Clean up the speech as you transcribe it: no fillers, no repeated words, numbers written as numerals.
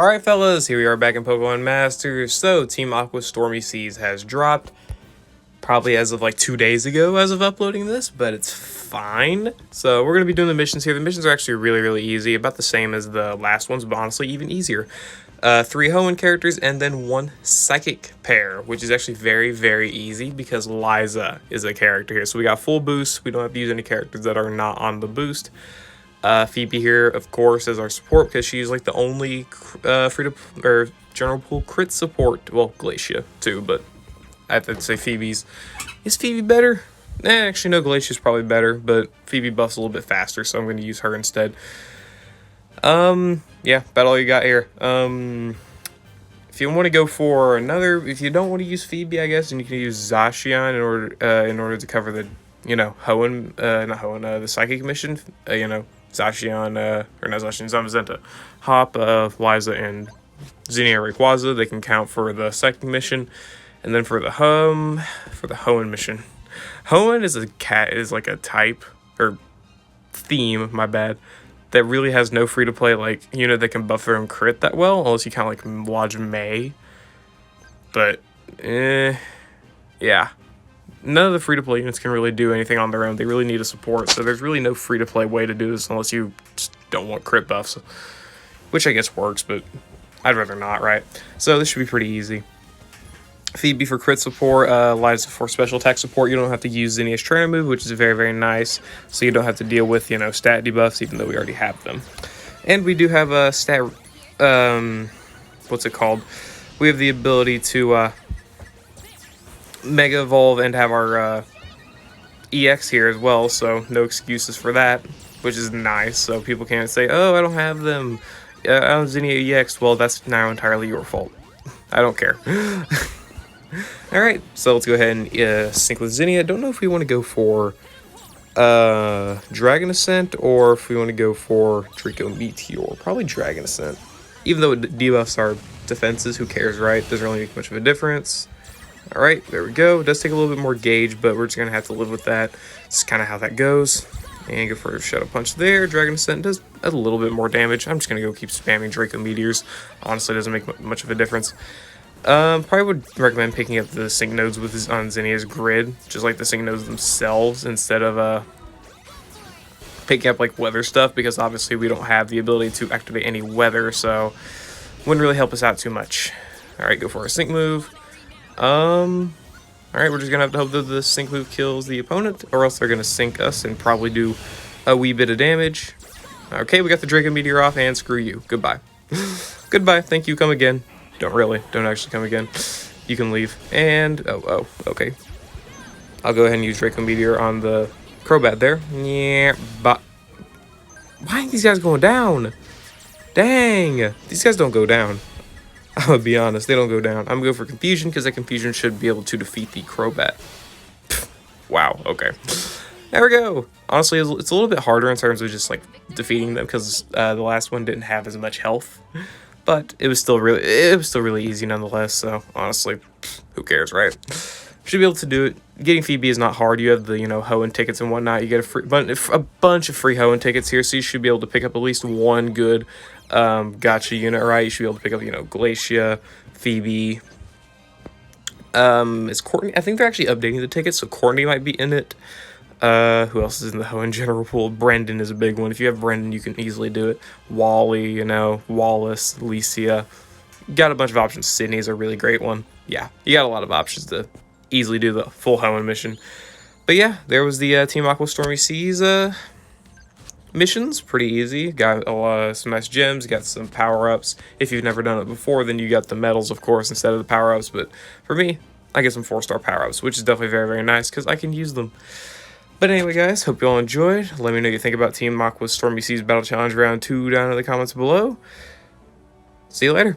Alright fellas, here we are back in Pokemon Masters. So, Team Aqua Stormy Seas has dropped, probably as of like 2 days ago as of uploading this, but it's fine. So, we're going to be doing the missions here. The missions are actually really easy, about the same as the last ones, but honestly even easier. 3 HOENN characters and then 1 Psychic pair, which is actually very easy because Liza is a character here. So we got full boost, we don't have to use any characters that are not on the boost. Phoebe here, of course, as our support because she's like the only general pool crit support. Well, Glacia too, but I'd say Phoebe's. Is Phoebe better? Actually, no, Glacia's probably better, but Phoebe buffs a little bit faster, so I'm going to use her instead. Yeah, about all you got here. If you want to go for another, if you don't want to use Phoebe, I guess, and you can use Zacian in order to cover the, HOENN, not HOENN, the Psychic mission, Zacian, or not Zacian, Zamazenta, Hop, Liza, and Zinnia Rayquaza. They can count for the Psychic mission, and then for the HOENN mission. HOENN is like a type, or theme, my bad, that really has no free-to-play, like, unit that can buff their own crit that well, unless you count, like, Lodge May. But, yeah. None of the free-to-play units can really do anything on their own. They really need a support, so there's really no free-to-play way to do this unless you just don't want crit buffs. Which I guess works, but I'd rather not, right? So this should be pretty easy. Phoebe for crit support, Liza for special attack support. You don't have to use Zinnia's trainer move, which is very nice. So you don't have to deal with, stat debuffs, even though we already have them. And we do have a stat, what's it called? We have the ability to Mega Evolve and have our EX here as well, so no excuses for that, which is nice. So people can't say, oh, I don't have them, I don't have Zinnia EX. Well, that's now entirely your fault. I don't care. Alright, so let's go ahead and sync with Zinnia. Don't know if we want to go for Dragon Ascent or if we want to go for Draco Meteor. Probably Dragon Ascent. Even though it debuffs our defenses, who cares, right? Doesn't really make much of a difference. Alright, there we go. It does take a little bit more gauge, but we're just going to have to live with that. It's kind of how that goes. And go for a Shadow Punch there. Dragon Ascent does a little bit more damage. I'm just going to go keep spamming Draco Meteors. Honestly, it doesn't make much of a difference. Probably would recommend picking up the sync nodes on Zinnia's grid, just like the sync nodes themselves, instead of picking up like weather stuff, because obviously we don't have the ability to activate any weather, so wouldn't really help us out too much. Alright, go for a sync move. Alright, we're just gonna have to hope that the sync move kills the opponent, or else they're gonna sync us and probably do a wee bit of damage. Okay, we got the Draco Meteor off, and screw you. Goodbye. Goodbye, thank you, come again. Don't actually come again. You can leave. And, oh, okay. I'll go ahead and use Draco Meteor on the Crobat there. Yeah, but why are these guys going down? Dang, these guys don't go down. I'm gonna be honest, they don't go down. I'm gonna go for Confusion because that Confusion should be able to defeat the Crobat. Wow, okay. There we go. Honestly, it's a little bit harder in terms of just like defeating them because the last one didn't have as much health. But it was still really easy nonetheless, so honestly, who cares, right? Should be able to do it. Getting Phoebe is not hard. You have the, HOENN tickets and whatnot. You get a bunch of free HOENN tickets here, so you should be able to pick up at least one good gotcha unit, right? You should be able to pick up, Glacia, Phoebe. Is Courtney? I think they're actually updating the tickets, so Courtney might be in it. Who else is in the HOENN general pool? Brendan is a big one. If you have Brendan, you can easily do it. Wally, Wallace, Alicia. Got a bunch of options. Sydney's a really great one. Yeah, you got a lot of options to easily do the full HOENN mission. But yeah, there was the Team Aqua Stormy Seas missions. Pretty easy. Got some nice gems. Got some power-ups. If you've never done it before, then you got the medals, of course, instead of the power-ups. But for me, I get some 4-star power-ups, which is definitely very nice because I can use them. But anyway, guys, hope you all enjoyed. Let me know what you think about Team Aqua's Stormy Seas Battle Challenge Round 2 down in the comments below. See you later.